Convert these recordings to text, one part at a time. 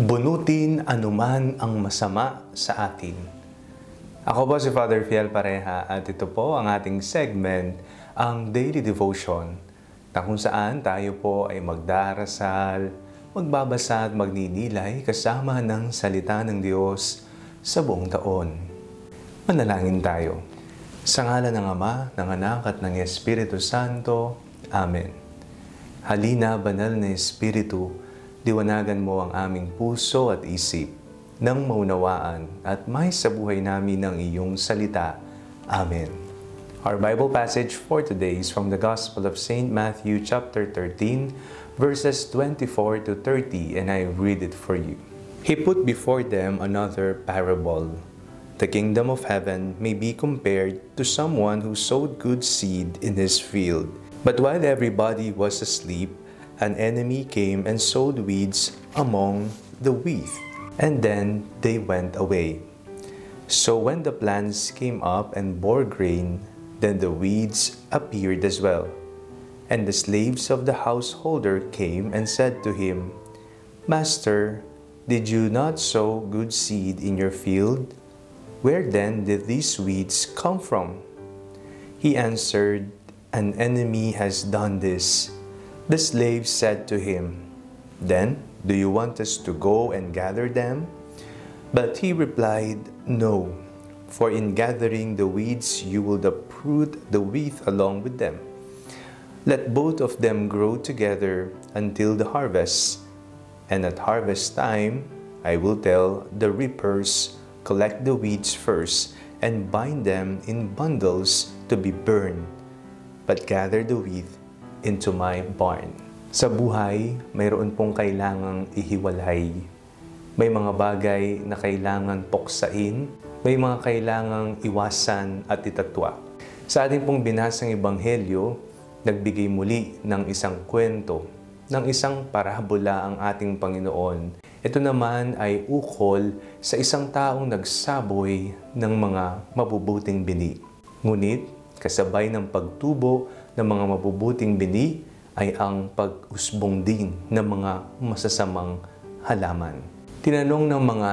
Bunutin anuman ang masama sa atin. Ako po si Father Fiel Pareha at ito po ang ating segment, ang Daily Devotion, na kung saan tayo po ay magdarasal, magbabasa at magninilay kasama ng salita ng Diyos sa buong taon. Manalangin tayo. Sa ngalan ng Ama, ng Anak at ng Espiritu Santo. Amen. Halina, banal na Espiritu, liwanagan mo ang aming puso at isip nang maunawaan at may sa buhay namin ng iyong salita. Amen. Our Bible passage for today is from the Gospel of St. Matthew chapter 13, verses 24 to 30, and I read it for you. He put before them another parable. The kingdom of heaven may be compared to someone who sowed good seed in his field. But while everybody was asleep, an enemy came and sowed weeds among the wheat, and then they went away. So when the plants came up and bore grain, then the weeds appeared as well. And the slaves of the householder came and said to him, Master, did you not sow good seed in your field? Where then did these weeds come from? He answered, An enemy has done this. The slave said to him, Then, do you want us to go and gather them? But he replied, No, for in gathering the weeds you will uproot the wheat along with them. Let both of them grow together until the harvest. And at harvest time, I will tell the reapers, Collect the weeds first and bind them in bundles to be burned, but gather the wheat into my barn. Sa buhay, mayroon pong kailangang ihiwalay. May mga bagay na kailangan puksain, may mga kailangang iwasan at itatwa. Sa ating pong binasang ebanghelyo, nagbigay muli ng isang kwento, ng isang parabola ang ating Panginoon. Ito naman ay ukol sa isang taong nagsaboy ng mga mabubuting bini. Ngunit, kasabay ng pagtubo ng mga mabubuting bini ay ang pag-usbong din ng mga masasamang halaman. Tinanong ng mga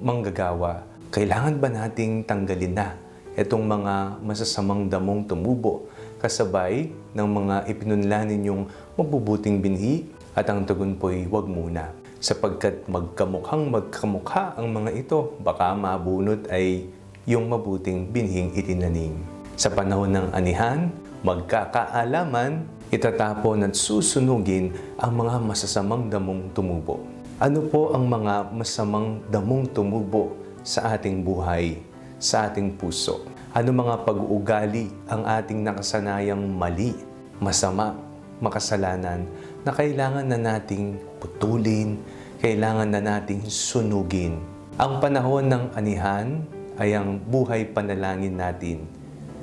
manggagawa, kailangan ba nating tanggalin na itong mga masasamang damong tumubo kasabay ng mga ipinunla ninyong mabubuting binhi? At ang tugon po'y wag muna, sapagkat magkamukhang magkamukha ang mga ito, baka mabunot ay yung mabuting binhing itinanim. Sa panahon ng anihan, magkakaalaman, itatapon at susunugin ang mga masasamang damong tumubo. Ano po ang mga masamang damong tumubo sa ating buhay, sa ating puso? Ano mga pag-uugali ang ating nakasanayang mali, masama, makasalanan na kailangan na nating putulin, kailangan na nating sunugin? Ang panahon ng anihan ay ang buhay panalangin natin.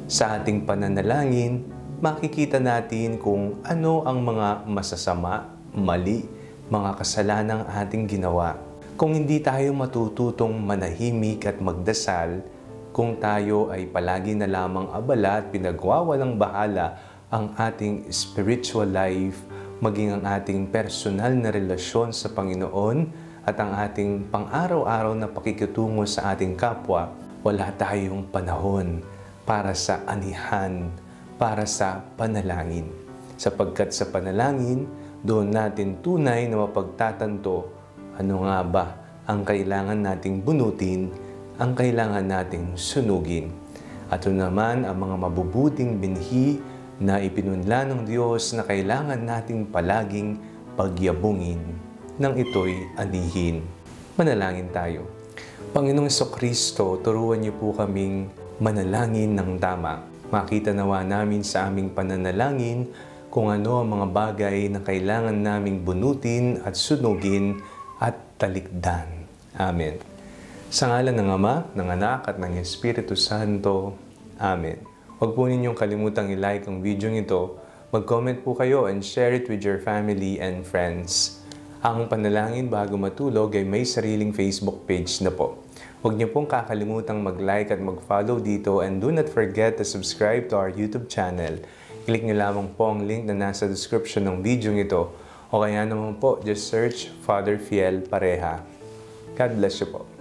Sa ating pananalangin, makikita natin kung ano ang mga masasama, mali, mga kasalanang ating ginawa. Kung hindi tayo matututong manahimik at magdasal, kung tayo ay palagi na lamang abala at pinagwawalang bahala ang ating spiritual life, maging ang ating personal na relasyon sa Panginoon at ang ating pang-araw-araw na pakikitungo sa ating kapwa, wala tayong panahon para sa anihan, para sa panalangin. Sapagkat sa panalangin, doon natin tunay na mapagtatanto ano nga ba ang kailangan nating bunutin, ang kailangan nating sunugin. At ito naman ang mga mabubuting binhi na ipinunla ng Diyos na kailangan nating palaging pagyabungin nang ito'y anihin. Manalangin tayo. Panginoong Jesucristo, turuan niyo po kaming manalangin ng tama. Makita nawa namin sa aming pananalangin kung ano ang mga bagay na kailangan naming bunutin at sunugin at talikdan. Amen. Sa ngalan ng Ama, ng Anak at ng Espiritu Santo. Amen. Huwag po ninyong kalimutang i-like ang video ito, mag-comment po kayo and share it with your family and friends. Ang panalangin bago matulog ay may sariling Facebook page na po. Huwag niyo pong kakalimutang mag-like at mag-follow dito, and do not forget to subscribe to our YouTube channel. Click niyo lamang po ang link na nasa description ng video ito, o kaya naman po, just search Father Fiel Pareha. God bless you po.